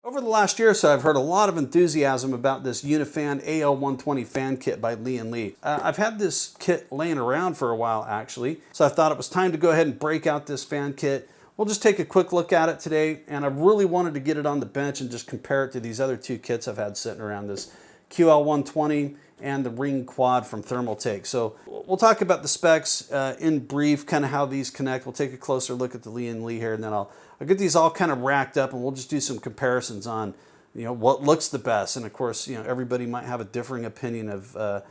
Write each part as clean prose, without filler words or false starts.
Over the last year or so, I've heard a lot of enthusiasm about this Unifan AL120 fan kit by LIAN Li. I've had this kit laying around for a while actually, so I thought it was time to go ahead and break out this fan kit. We'll just take a quick look at it today, and I really wanted to get it on the bench and just compare it to these other two kits I've had sitting around, this QL120 and the Ring Quad from Thermaltake. So we'll talk about the specs in brief, kind of how these connect. We'll take a closer look at the LIAN Li here, and then I'll get these all kind of racked up, and we'll just do some comparisons on, what looks the best. And of course, everybody might have a differing opinion of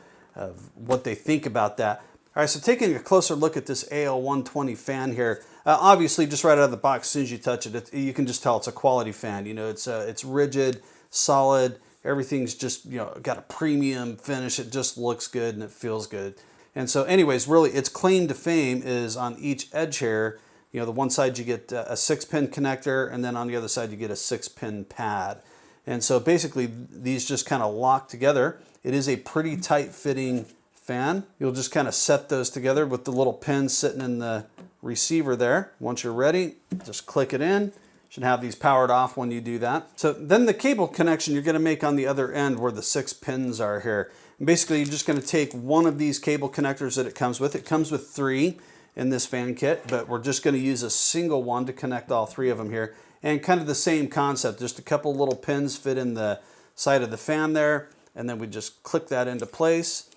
what they think about that. All right, so taking a closer look at this AL120 fan here, obviously just right out of the box, as soon as you touch it, you can just tell it's a quality fan. It's rigid, solid. Everything's just, got a premium finish. It just looks good and it feels good. And so anyways, really its claim to fame is on each edge here. The one side you get a 6-pin connector, and then on the other side you get a 6-pin pad. And so basically these just kind of lock together. It is a pretty tight fitting fan. You'll just kind of set those together with the little pins sitting in the receiver there. Once you're ready, just click it in. Should have these powered off when you do that. So then the cable connection you're going to make on the other end where the 6 pins are here. And basically you're just going to take one of these cable connectors that it comes with. It comes with 3 in this fan kit, but we're just going to use a single one to connect all 3 of them here. And kind of the same concept, just a couple little pins fit in the side of the fan there, and then we just click that into place,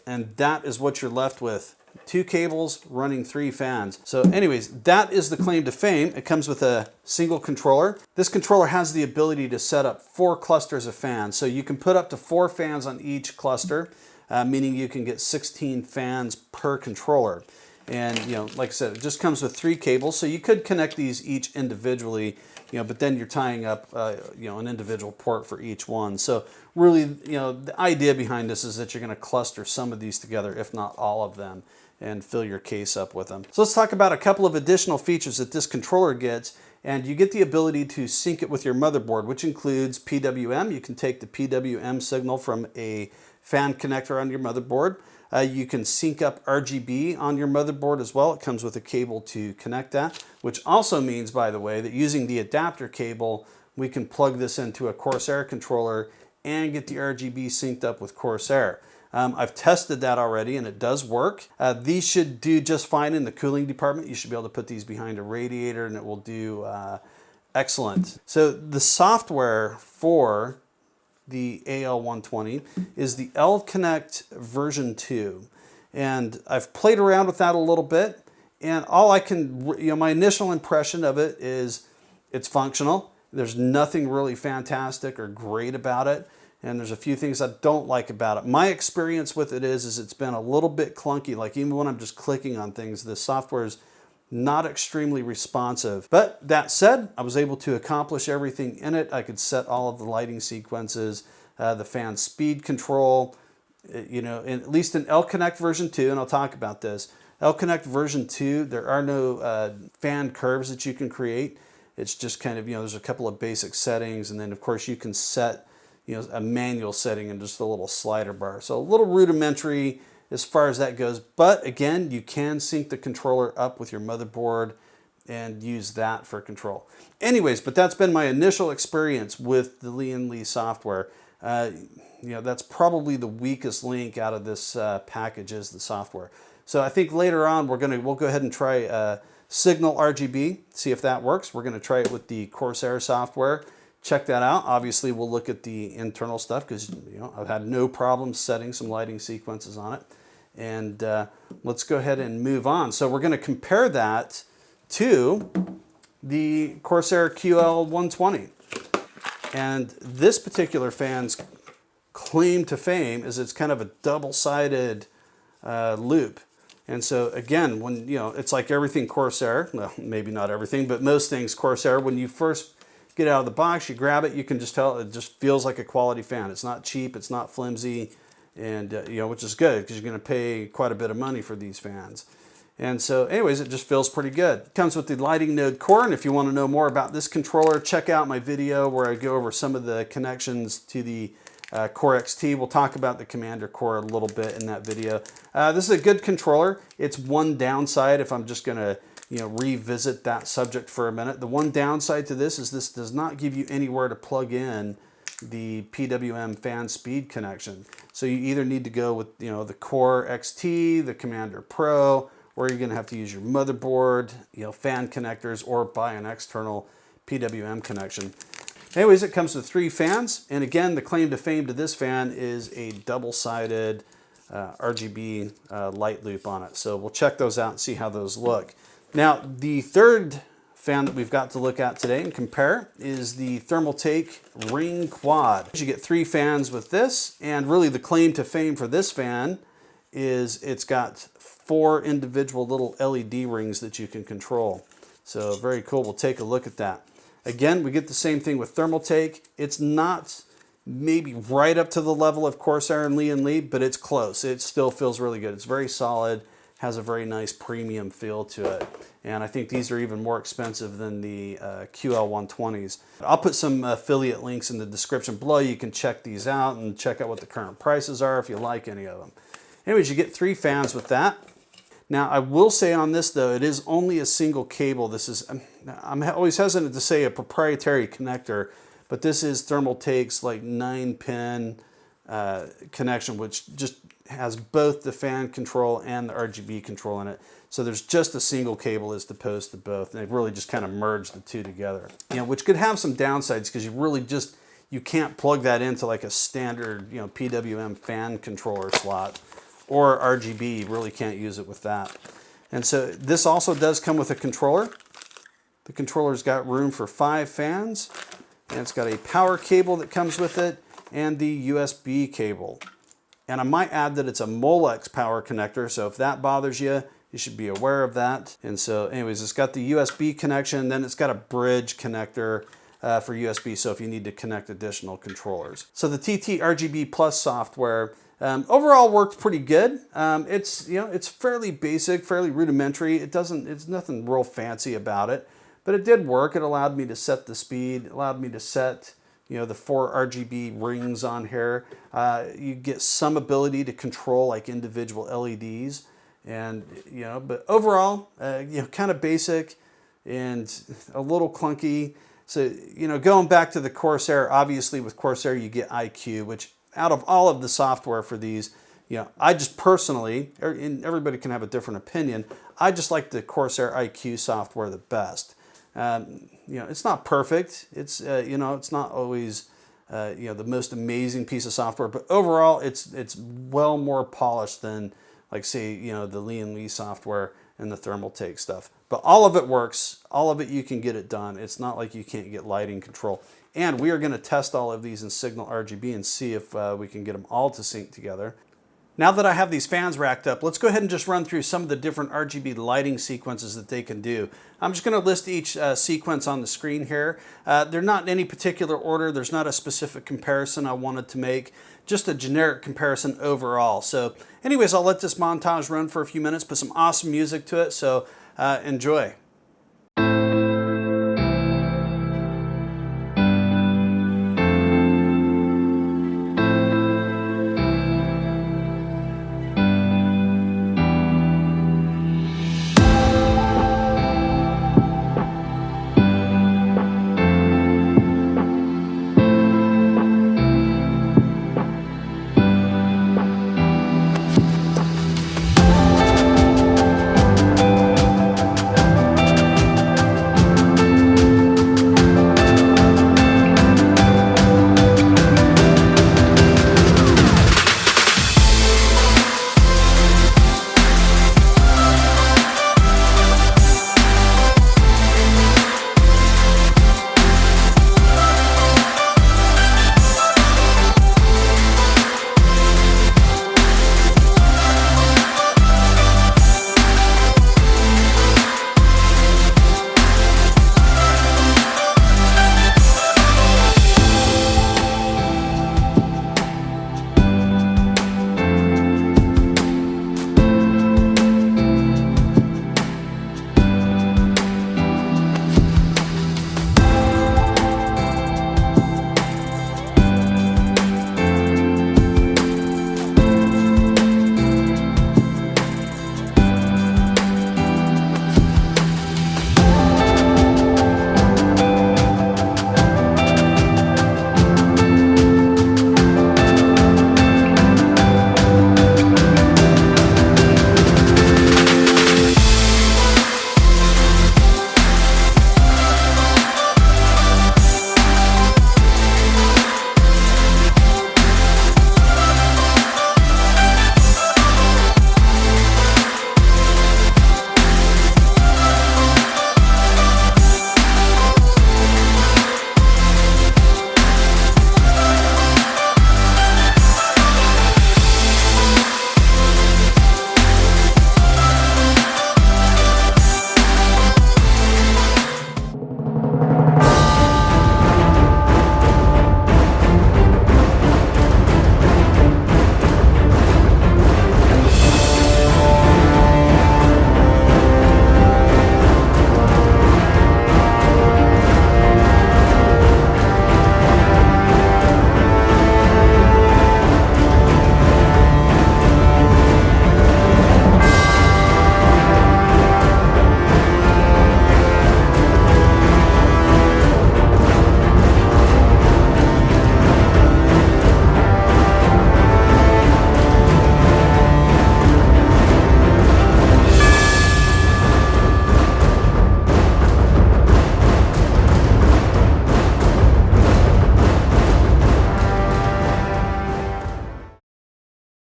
and that is what you're left with. 2 cables running 3 fans. So anyways, that is the claim to fame. It comes with a single controller. This controller has the ability to set up 4 clusters of fans. So you can put up to 4 fans on each cluster, meaning you can get 16 fans per controller. And like I said, it just comes with 3 cables, so you could connect these each individually, but then you're tying up an individual port for each one. So really, the idea behind this is that you're going to cluster some of these together, if not all of them, and fill your case up with them. So let's talk about a couple of additional features that this controller gets. And you get the ability to sync it with your motherboard, which includes PWM. You can take the PWM signal from a fan connector on your motherboard. You can sync up RGB on your motherboard as well. It comes with a cable to connect that, which also means, by the way, that using the adapter cable, we can plug this into a Corsair controller and get the RGB synced up with Corsair. I've tested that already and it does work. These should do just fine in the cooling department. You should be able to put these behind a radiator and it will do excellent. So the software for the AL120 is the L-Connect version 2. And I've played around with that a little bit, and all I can, my initial impression of it is it's functional. There's nothing really fantastic or great about it, and there's a few things I don't like about it. My experience with it is it's been a little bit clunky. Like even when I'm just clicking on things, the software is not extremely responsive. But that said, I was able to accomplish everything in it. I could set all of the lighting sequences, the fan speed control, at least in L-Connect version 2, and I'll talk about this. L-Connect version 2, there are no fan curves that you can create. It's just kind of, there's a couple of basic settings, and then of course you can set, a manual setting and just a little slider bar. So a little rudimentary as far as that goes, but again, you can sync the controller up with your motherboard and use that for control. Anyways, but that's been my initial experience with the LIAN Li software. That's probably the weakest link out of this package is the software. So I think later on we'll go ahead and try Signal RGB, see if that works. We're going to try it with the Corsair software. Check that out. Obviously, we'll look at the internal stuff because I've had no problem setting some lighting sequences on it. And let's go ahead and move on. So we're going to compare that to the Corsair QL120. And this particular fan's claim to fame is it's kind of a double-sided loop. And so again, when it's like everything Corsair, well, maybe not everything, but most things Corsair, when you first get out of the box, you grab it, you can just tell it just feels like a quality fan. It's not cheap, it's not flimsy, and which is good because you're going to pay quite a bit of money for these fans. And so anyways, it just feels pretty good. It comes with the lighting node core, and if you want to know more about this controller, check out my video where I go over some of the connections to the Core XT. We'll talk about the Commander Core a little bit in that video. This is a good controller. It's one downside if I'm just going to revisit that subject for a minute. The one downside to this is this does not give you anywhere to plug in the PWM fan speed connection. So you either need to go with the Core XT, the Commander Pro, or you're going to have to use your motherboard, fan connectors, or buy an external PWM connection. Anyways, it comes with 3 fans, and again, the claim to fame to this fan is a double-sided RGB light loop on it. So we'll check those out and see how those look. Now, the third fan that we've got to look at today and compare is the Thermaltake Ring Quad. You get 3 fans with this, and really the claim to fame for this fan is it's got 4 individual little LED rings that you can control. So very cool. We'll take a look at that. Again, we get the same thing with Thermaltake. It's not maybe right up to the level of Corsair and LIAN Li, but it's close. It still feels really good. It's very solid, has a very nice premium feel to it. And I think these are even more expensive than the QL120s. I'll put some affiliate links in the description below. You can check these out and check out what the current prices are if you like any of them. Anyways, you get 3 fans with that. Now, I will say on this, though, it is only a single cable. This is, I'm always hesitant to say a proprietary connector, but this is Thermaltake's like 9-pin connection, which just has both the fan control and the RGB control in it. So there's just a single cable as opposed to both. And they've really just kind of merged the two together, which could have some downsides because you can't plug that into like a standard, PWM fan controller slot. Or RGB, you really can't use it with that. And so this also does come with a controller. The controller's got room for 5 fans, and it's got a power cable that comes with it, and the USB cable. And I might add that it's a Molex power connector, so if that bothers you, you should be aware of that. And so anyways, it's got the USB connection, then it's got a bridge connector for USB, so if you need to connect additional controllers. So the TT RGB Plus software overall worked pretty good. It's fairly basic, fairly rudimentary. It's nothing real fancy about it, but it did work. It allowed me to set the speed, allowed me to set the 4 RGB rings on here. You get some ability to control like individual LEDs, and but overall, kind of basic and a little clunky. So going back to the Corsair, obviously with Corsair you get IQ, which out of all of the software for these, I just personally, and everybody can have a different opinion, I just like the Corsair IQ software the best. It's not perfect. It's it's not always the most amazing piece of software, but overall it's well more polished than like say the LIAN Li software and the Thermaltake stuff. But all of it works. All of it you can get it done. It's not like you can't get lighting control. And we are going to test all of these in Signal RGB and see if we can get them all to sync together. Now that I have these fans racked up, let's go ahead and just run through some of the different RGB lighting sequences that they can do. I'm just going to list each sequence on the screen here. They're not in any particular order. There's not a specific comparison I wanted to make, just a generic comparison overall. So anyways, I'll let this montage run for a few minutes, put some awesome music to it, so enjoy.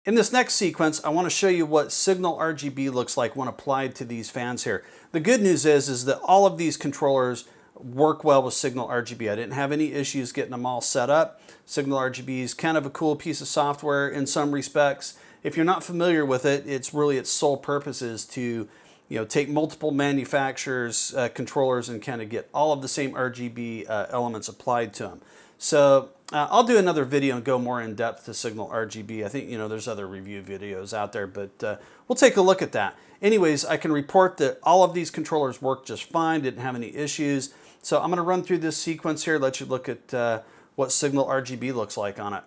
In this next sequence, I want to show you what signal RGB looks like when applied to these fans here. The good news is that all of these controllers work well with signal RGB. I didn't have any issues getting them all set up. Signal RGB is kind of a cool piece of software in some respects. If you're not familiar with it, it's really its sole purpose is to take multiple manufacturers' controllers and kind of get all of the same RGB elements applied to them. So I'll do another video and go more in depth to signal RGB. I think there's other review videos out there, but we'll take a look at that. Anyways, I can report that all of these controllers work just fine, didn't have any issues. So I'm going to run through this sequence here, let you look at what signal RGB looks like on it.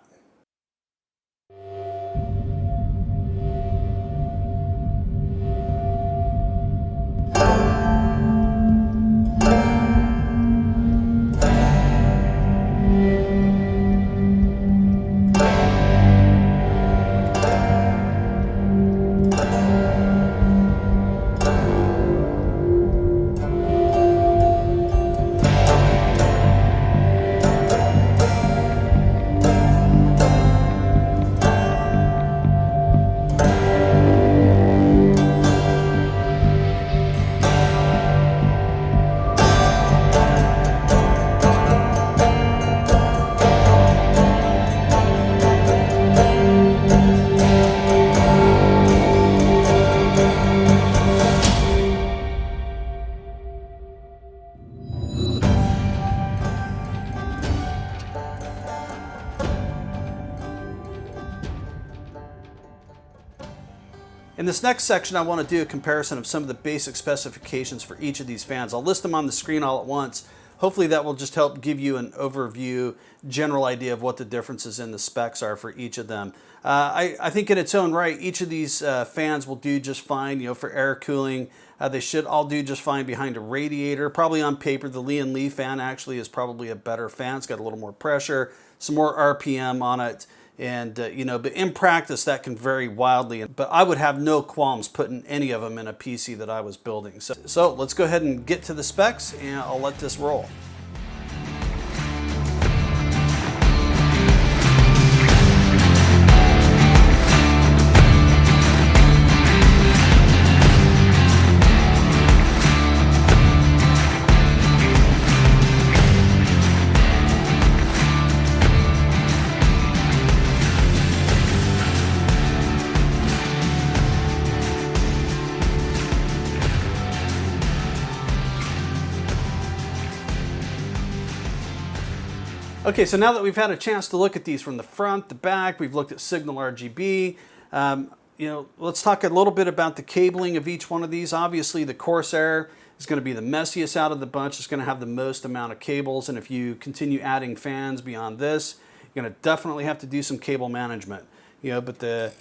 In this next section, I want to do a comparison of some of the basic specifications for each of these fans. I'll list them on the screen all at once. Hopefully that will just help give you an overview, general idea of what the differences in the specs are for each of them. I think in its own right, each of these fans will do just fine, for air cooling. They should all do just fine behind a radiator. Probably on paper, the LIAN Li fan actually is probably a better fan. It's got a little more pressure, some more RPM on it. And, but in practice, that can vary wildly. But I would have no qualms putting any of them in a PC that I was building. So let's go ahead and get to the specs, and I'll let this roll. Okay, so now that we've had a chance to look at these from the front, the back, we've looked at signal RGB, let's talk a little bit about the cabling of each one of these. Obviously, the Corsair is going to be the messiest out of the bunch. It's going to have the most amount of cables, and if you continue adding fans beyond this, you're going to definitely have to do some cable management. But the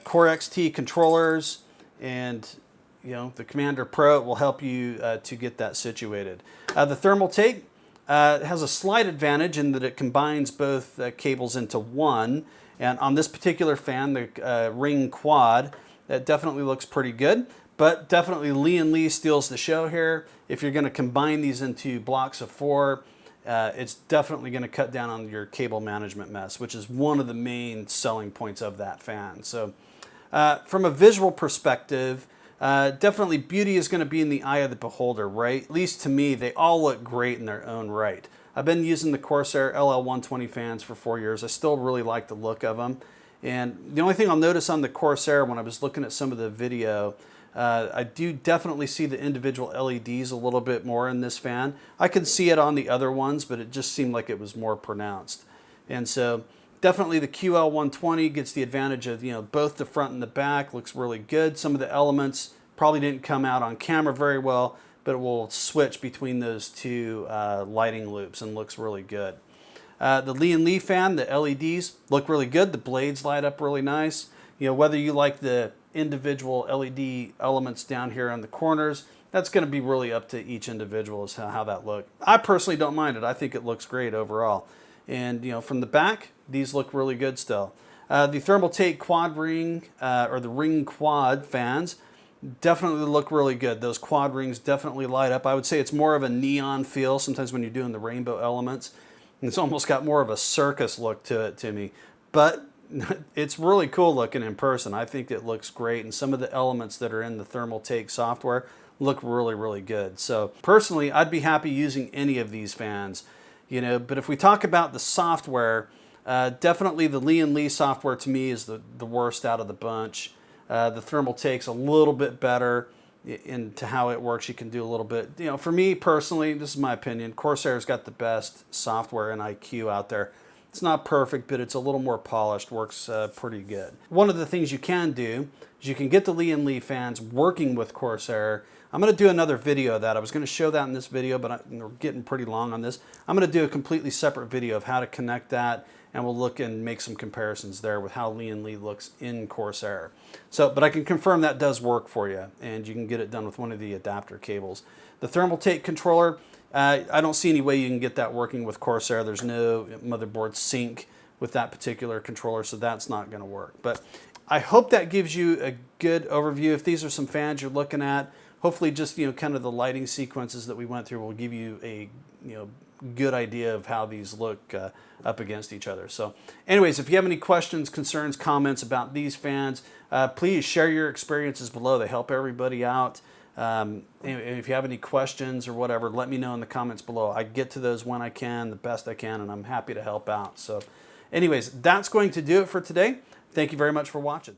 Core XT controllers and the Commander Pro will help you to get that situated. The Thermaltake has a slight advantage in that it combines both cables into one, and on this particular fan, the Ring Quad, that definitely looks pretty good, but definitely LIAN Li steals the show here. If you're going to combine these into blocks of 4, it's definitely going to cut down on your cable management mess, which is one of the main selling points of that fan. So from a visual perspective, definitely beauty is going to be in the eye of the beholder, right? At least to me, they all look great in their own right. I've been using the Corsair LL120 fans for 4 years. I still really like the look of them. And the only thing I'll notice on the Corsair when I was looking at some of the video, I do definitely see the individual LEDs a little bit more in this fan. I can see it on the other ones, but it just seemed like it was more pronounced. And so definitely the QL120 gets the advantage of, both the front and the back. Looks really good. Some of the elements probably didn't come out on camera very well, but it will switch between those two lighting loops and looks really good. The LIAN Li fan, the LEDs look really good. The blades light up really nice. Whether you like the individual LED elements down here on the corners, that's going to be really up to each individual as to how that looks. I personally don't mind it. I think it looks great overall. And from the back, these look really good still. The Thermaltake Quad Ring, or the Ring Quad fans, definitely look really good. Those quad rings definitely light up. I would say it's more of a neon feel sometimes when you're doing the rainbow elements. It's almost got more of a circus look to it to me. But it's really cool looking in person. I think it looks great, and some of the elements that are in the Thermaltake software look really, really good. So personally, I'd be happy using any of these fans, you know. But if we talk about the software, definitely the LIAN Li software to me is the worst out of the bunch. The Thermaltake's a little bit better into how it works. You can do a little bit, you know, for me personally, this is my opinion, Corsair's got the best software and IQ out there. It's not perfect, but it's a little more polished, works pretty good. One of the things you can do is you can get the LIAN Li fans working with Corsair. I'm going to do another video of that. I was going to show that in this video, but we're getting pretty long on this. I'm going to do a completely separate video of how to connect that, and we'll look and make some comparisons there with how LIAN Li looks in Corsair. So, but I can confirm that does work for you, and you can get it done with one of the adapter cables. The Thermaltake controller, I don't see any way you can get that working with Corsair. There's no motherboard sync with that particular controller, so that's not going to work. But I hope that gives you a good overview. If these are some fans you're looking at, hopefully just, you know, kind of the lighting sequences that we went through will give you a, you know, good idea of how these look up against each other. So anyways, if you have any questions, concerns, comments about these fans, please share your experiences below. They help everybody out. And if you have any questions or whatever, let me know in the comments below. I get to those when I can, the best I can, and I'm happy to help out. So anyways, that's going to do it for today. Thank you very much for watching.